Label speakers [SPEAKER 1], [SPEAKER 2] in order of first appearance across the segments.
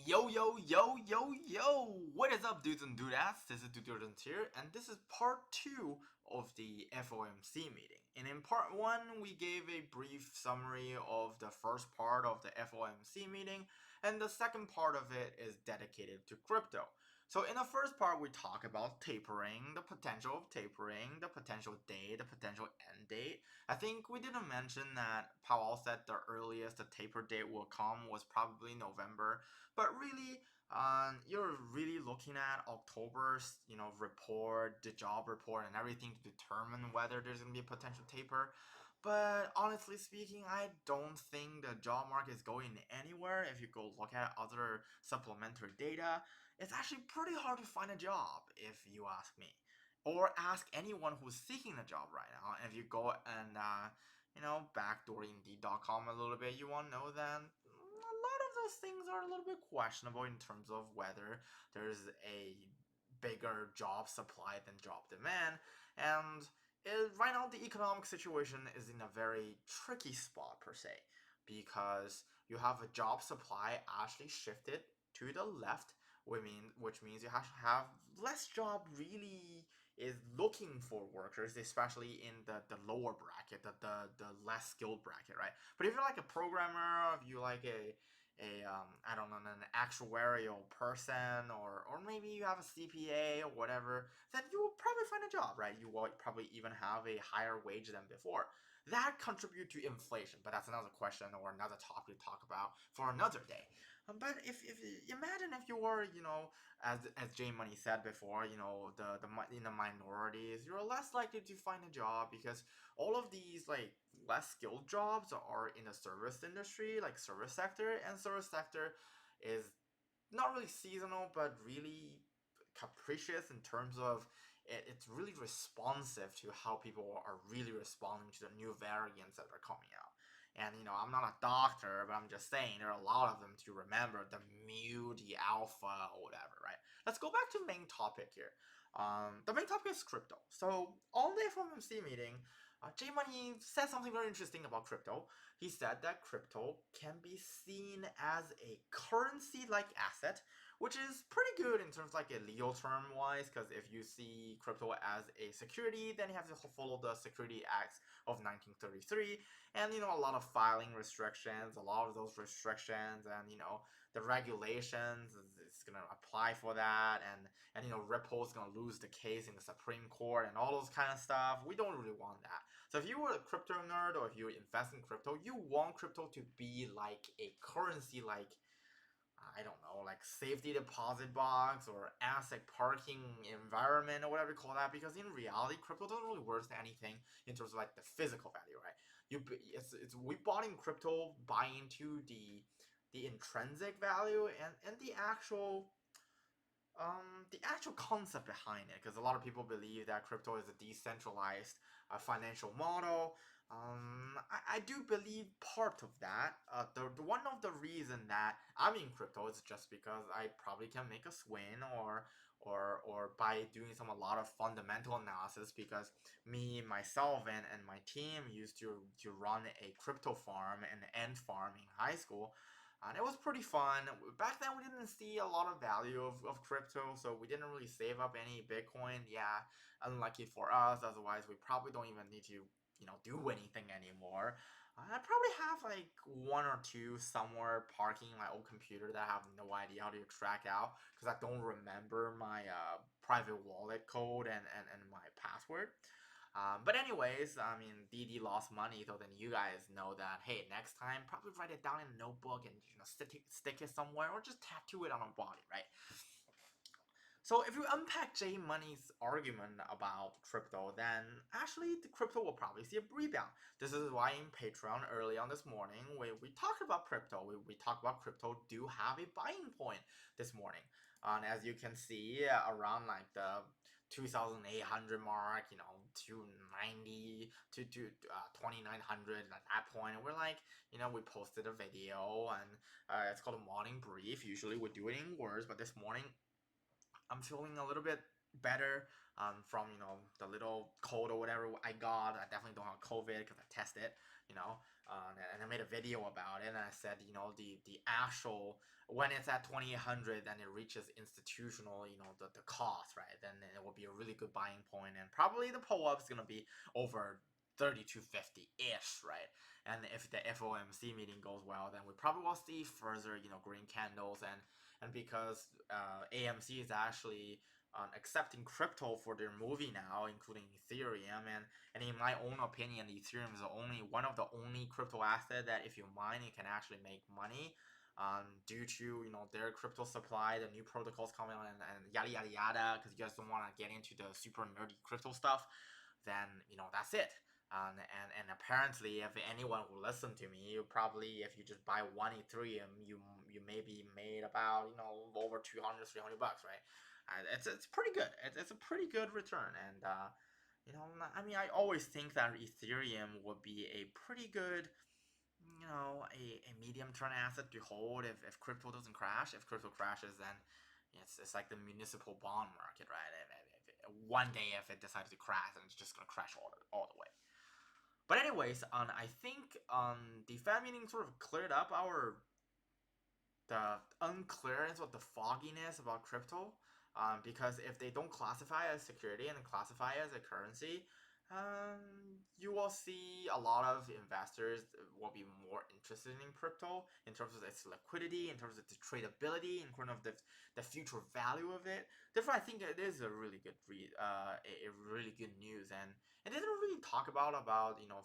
[SPEAKER 1] Yo, yo, yo, yo, yo! What is up, dudes and dudettes? This is Diligence here, and this is part 2 of the FOMC meeting. And in part 1, we gave a brief summary of the first part of the FOMC meeting, and the second part of it is dedicated to crypto. So in the first part, we talk about tapering, the potential of tapering, the potential date, the potential end date. I think we didn't mention that Powell said the earliest the taper date will come was probably November, but really, you're really looking at October's, report, the job report, and everything to determine whether there's gonna be a potential taper. But honestly speaking, I don't think the job market is going anywhere. If you go look at other supplementary data, it's actually pretty hard to find a job, if you ask me, or ask anyone who's seeking a job right now. If you go and backdoor Indeed.com a little bit, you won't know that a lot of those things are a little bit questionable in terms of whether there's a bigger job supply than job demand. And right now, the economic situation is in a very tricky spot, per se, because you have a job supply actually shifted to the left, which means you have to have less job really is looking for workers, especially in the lower bracket, the less skilled bracket, right? But if you're like a programmer, if you like a I don't know, an actuarial person, or maybe you have a CPA or whatever, then you will probably find a job, right? You will probably even have a higher wage than before. That contribute to inflation, but that's another question or another topic to talk about for another day. But if imagine if you were, as J Money said before, in the minorities, you're less likely to find a job because all of these like less skilled jobs are in the service industry, like service sector, and service sector is not really seasonal, but really capricious in terms of it's really responsive to how people are really responding to the new variants that are coming out. And I'm not a doctor, but I'm just saying there are a lot of them to remember: the mu, the alpha, or whatever, right? Let's go back to the main topic here. The main topic is crypto. So on the FOMC meeting, J Money said something very interesting about crypto. He said that crypto can be seen as a currency-like asset, which is pretty good in terms of like a legal term wise, because if you see crypto as a security, then you have to follow the Security Acts of 1933, and a lot of filing restrictions, a lot of those restrictions, and the regulations is gonna apply for that, and Ripple's gonna lose the case in the Supreme Court and all those kind of stuff. We don't really want that. So if you were a crypto nerd or if you invest in crypto, you want crypto to be like a currency, like I don't know, like safety deposit box or asset parking environment or whatever you call that. Because in reality, crypto doesn't really worth anything in terms of like the physical value, right? It's we bought in crypto, buy into the intrinsic value and the actual concept behind it, because a lot of people believe that crypto is a decentralized financial model. I do believe part of that. The one of the reason that I'm in crypto is just because I probably can make a swing, or by doing a lot of fundamental analysis, because me myself and my team used to run a crypto farm and ant farm in high school. And it was pretty fun. Back then, we didn't see a lot of value of crypto, so we didn't really save up any Bitcoin. Yeah, unlucky for us. Otherwise, we probably don't even need to, do anything anymore. I probably have like one or two somewhere parking in my old computer that I have no idea how to track out because I don't remember my private wallet code and my password. But anyways, I mean, DD lost money, so then you guys know that, hey, next time, probably write it down in a notebook and, stick it somewhere or just tattoo it on a body, right? So if you unpack J Money's argument about crypto, then actually the crypto will probably see a rebound. This is why in Patreon early on this morning, we talked about crypto. We talked about crypto do have a buying point this morning. And as you can see, around like the 2,800 mark, 290 to 2,900 at that point. And we're like, we posted a video and it's called a morning brief. Usually we do it in words, but this morning I'm feeling a little bit better from the little cold or whatever I got. I definitely don't have COVID because I tested, and I made a video about it. And I said, the actual when it's at 2800, then it reaches institutional, the cost, right? Then it will be a really good buying point, and probably the pull up is gonna be over 3250 ish, right? And if the FOMC meeting goes well, then we probably will see further, green candles, and because AMC is actually accepting crypto for their movie now, including Ethereum, and in my own opinion, Ethereum is one of the only crypto asset that if you mine, it can actually make money. Due to their crypto supply, the new protocols coming on, and yada yada yada, because you guys don't want to get into the super nerdy crypto stuff, then that's it. And apparently, if anyone will listen to me, you probably, if you just buy one Ethereum, you maybe made about over 200 $300, right? It's pretty good. It's a pretty good return, and I mean, I always think that Ethereum would be a pretty good, a medium term asset to hold if crypto doesn't crash. If crypto crashes, then it's like the municipal bond market, right? One day, if it decides to crash, then it's just gonna crash all the way. But anyways, I think the Fed meeting sort of cleared up the unclearness or the fogginess about crypto. Because if they don't classify as security and classify as a currency, you will see a lot of investors will be more interested in crypto in terms of its liquidity, in terms of the tradability, in terms of the future value of it. Therefore, I think it is a really good a really good news, and it didn't really talk about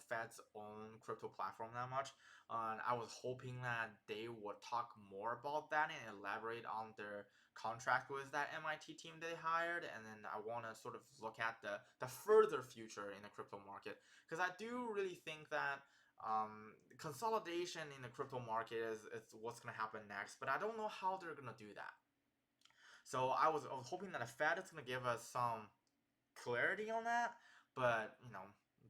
[SPEAKER 1] Fed's own crypto platform that much. I was hoping that they would talk more about that and elaborate on their contract with that MIT team they hired, and then I want to sort of look at the further future in the crypto market, because I do really think that consolidation in the crypto market is what's going to happen next, but I don't know how they're going to do that. So I was hoping that the Fed is going to give us some clarity on that, but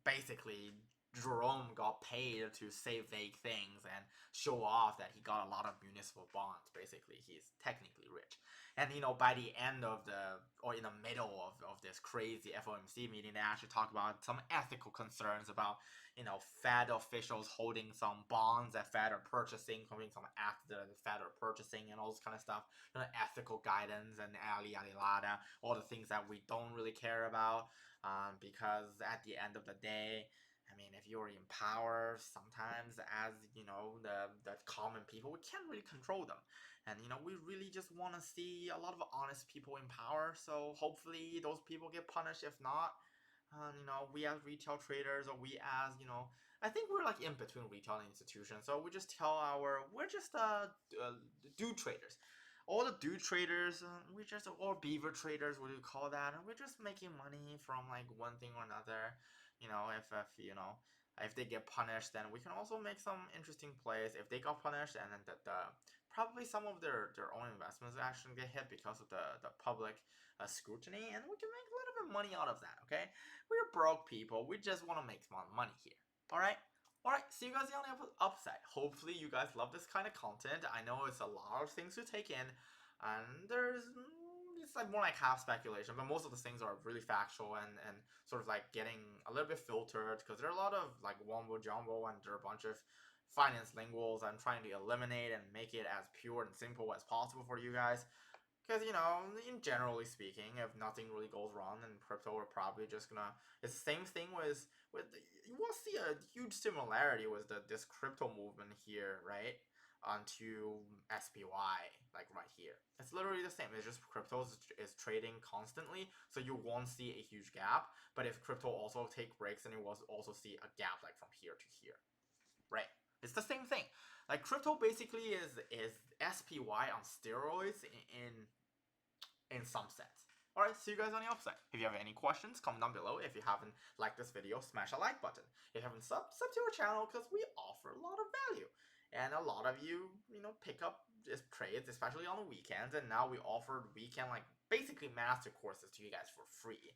[SPEAKER 1] basically Jerome got paid to say vague things and show off that he got a lot of municipal bonds. Basically, he's technically rich. And by the end of or in the middle of this crazy FOMC meeting, they actually talk about some ethical concerns about Fed officials holding some bonds that Fed are purchasing, holding some assets that the Fed are purchasing, and all this kind of stuff. Ethical guidance and yada yada yada, all the things that we don't really care about, because at the end of the day, I mean, if you're in power, sometimes as the common people, we can't really control them, and we really just want to see a lot of honest people in power. So hopefully those people get punished. If not, we as retail traders, or we as I think we're like in between retail and institutions. So we just we're just dude traders. All the dude traders, we just or beaver traders, what do you call that? And we're just making money from like one thing or another. If they get punished, then we can also make some interesting plays. If they got punished, and then probably some of their own investments actually get hit because of the public scrutiny, and we can make a little bit of money out of that. Okay, we're broke people. We just want to make some money here. All right. All right. See you guys on the upside. Hopefully, you guys love this kind of content. I know it's a lot of things to take in, and it's like more like half speculation, but most of the things are really factual and sort of like getting a little bit filtered, because there are a lot of like wombo jumbo, and there are a bunch of finance linguals I'm trying to eliminate and make it as pure and simple as possible for you guys. Because in generally speaking, if nothing really goes wrong, then crypto are probably just gonna. It's the same thing you will see a huge similarity with this crypto movement here, right? Onto SPY, like right here. It's literally the same. It's just crypto is trading constantly, so you won't see a huge gap. But if crypto also take breaks, then you will also see a gap like from here to here, right? It's the same thing. Like crypto basically is SPY on steroids in some sense. Alright, see you guys on the upside. If you have any questions, comment down below. If you haven't liked this video, smash a like button. If you haven't sub to our channel, because we offer a lot of value. And a lot of you, pick up just trades, especially on the weekends. And now we offer weekend, like, basically master courses to you guys for free.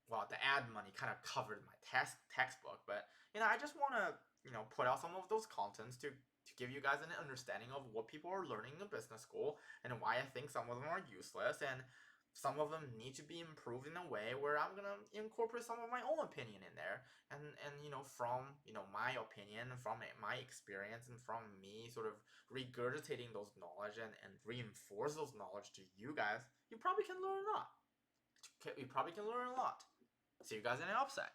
[SPEAKER 1] Well, the ad money kind of covered my textbook. But, I just want to, put out some of those contents to give you guys an understanding of what people are learning in business school, and why I think some of them are useless, and some of them need to be improved in a way where I'm gonna incorporate some of my own opinion in there, and from my opinion, from my experience, and from me sort of regurgitating those knowledge and reinforce those knowledge to you guys, you probably can learn a lot. You probably can learn a lot. See you guys in the upside.